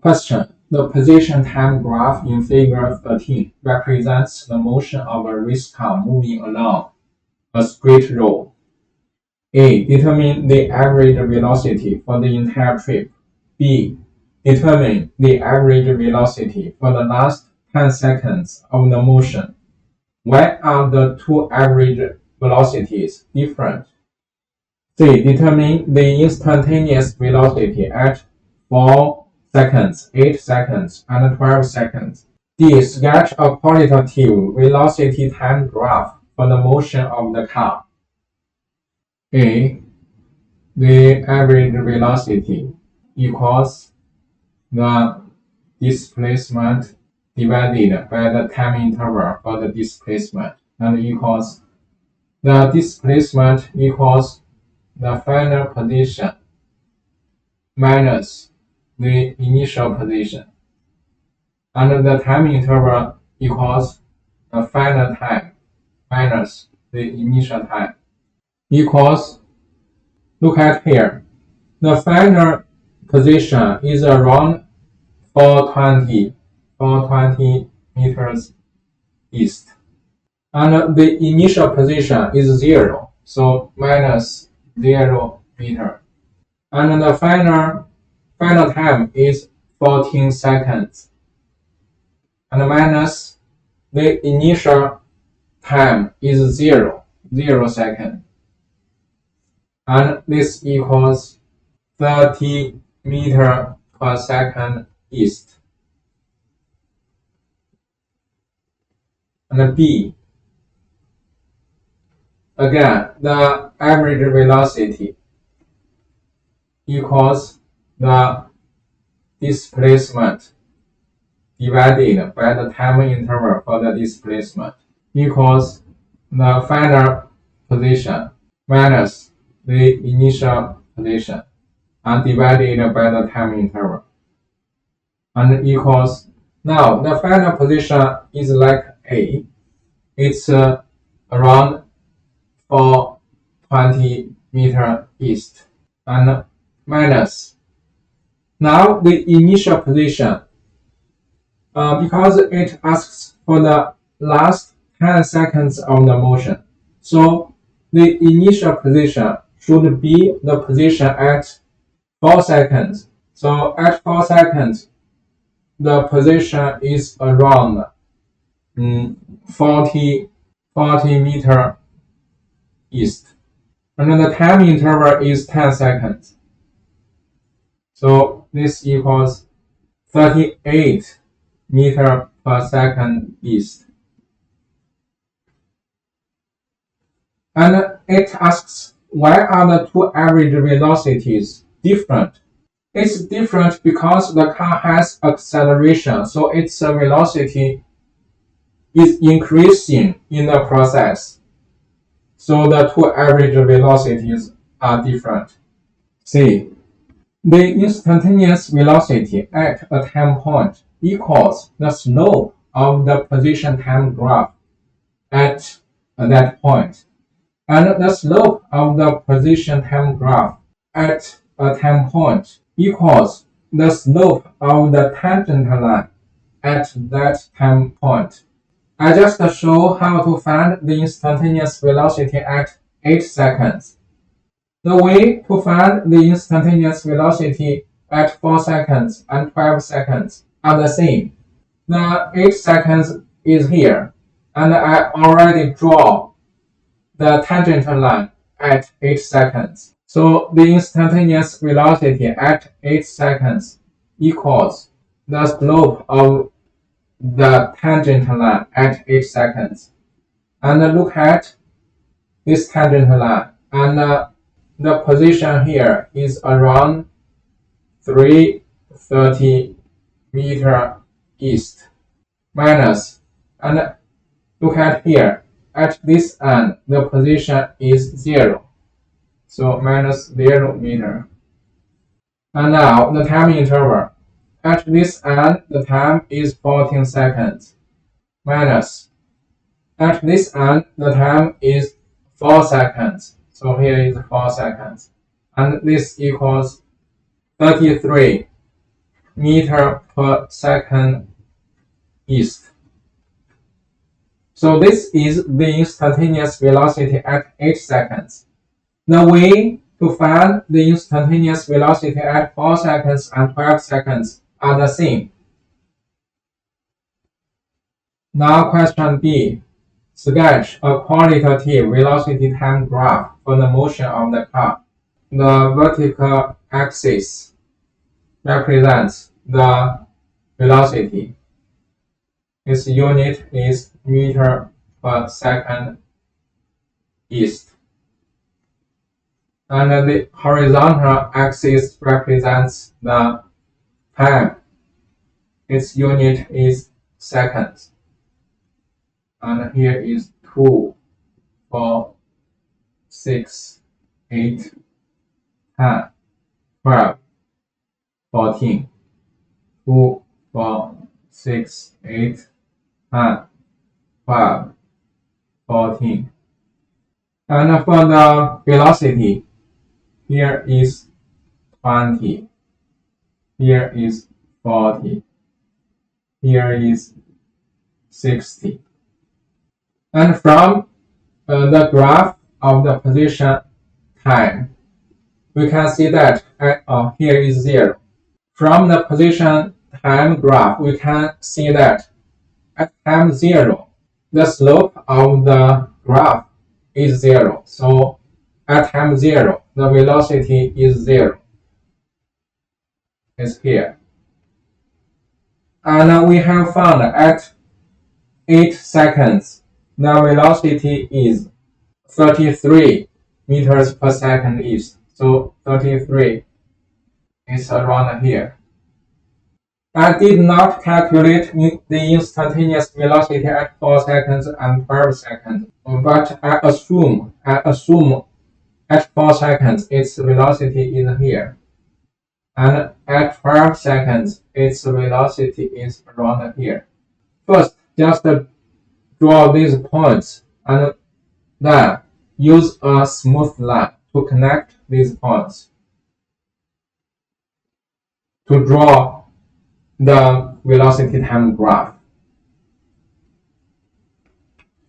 Question. The position time graph in figure 13 represents the motion of a race car moving along a straight road. A. Determine the average velocity for the entire trip. B. Determine the average velocity for the last 10 seconds of the motion. Why are the two average velocities different? C. Determine the instantaneous velocity at 4 seconds, 8 seconds, and 12 seconds. D. Sketch a qualitative velocity time graph for the motion of the car. A. The average velocity equals the displacement divided by the time interval for the displacement, and equals the displacement equals the final position minus the initial position, and the time interval equals the final time minus the initial time, equals, look at here, the final position is around 420 meters east, and the initial position is 0, so minus 0 meter, and the final time is 14 seconds, and minus the initial time is 0 second, and this equals 30 meter per second east. And B, again, the average velocity equals the displacement divided by the time interval for the displacement, equals the final position minus the initial position, and divided by the time interval, and equals, now the final position is like A, it's around 420 meter east, and minus, now the initial position, because it asks for the last 10 seconds of the motion, so the initial position should be the position at 4 seconds. So at 4 seconds, the position is around 40 meter east, and the time interval is 10 seconds. So this equals 38 meter per second east. And it asks, why are the two average velocities different? It's different because the car has acceleration, so its velocity is increasing in the process. So the two average velocities are different. C. The instantaneous velocity at a time point equals the slope of the position time graph at that point, and the slope of the position time graph at a time point equals the slope of the tangent line at that time point. I just show how to find the instantaneous velocity at 8 seconds. The way to find the instantaneous velocity at 4 seconds and 12 seconds are the same. The 8 seconds is here, and I already draw the tangent line at 8 seconds. So the instantaneous velocity at 8 seconds equals the slope of the tangent line at 8 seconds. And look at this tangent line, and the position here is around 330 meter east, minus, and look at here, at this end the position is 0, so minus 0 meter. And now the time interval, at this end the time is 14 seconds, minus, at this end the time is 4 seconds, so here is 4 seconds, and this equals 33 meter per second east. So this is the instantaneous velocity at 8 seconds. The way to find the instantaneous velocity at 4 seconds and 12 seconds are the same. Now question B. Sketch a qualitative velocity time graph for the motion of the car. The vertical axis represents the velocity. Its unit is meter per second east. And the horizontal axis represents the time. Its unit is seconds. And here is 2, 4, 6, 8, 10, 12, 14, 2, 4, 6, 8, 10, 12, 14. And for the velocity, here is 20, here is 40, here is 60. And from the graph of the position time, we can see that here is 0. From the position time graph, we can see that at time 0, the slope of the graph is 0. So at time 0, the velocity is 0. It's here. And we have found at 8 seconds, the velocity is 33 meters per second east. So 33 is around here. I did not calculate the instantaneous velocity at 4 seconds and 12 seconds, but I assume at 4 seconds its velocity is here. And at 12 seconds its velocity is around here. First, just draw these points and then use a smooth line to connect these points to draw the velocity time graph.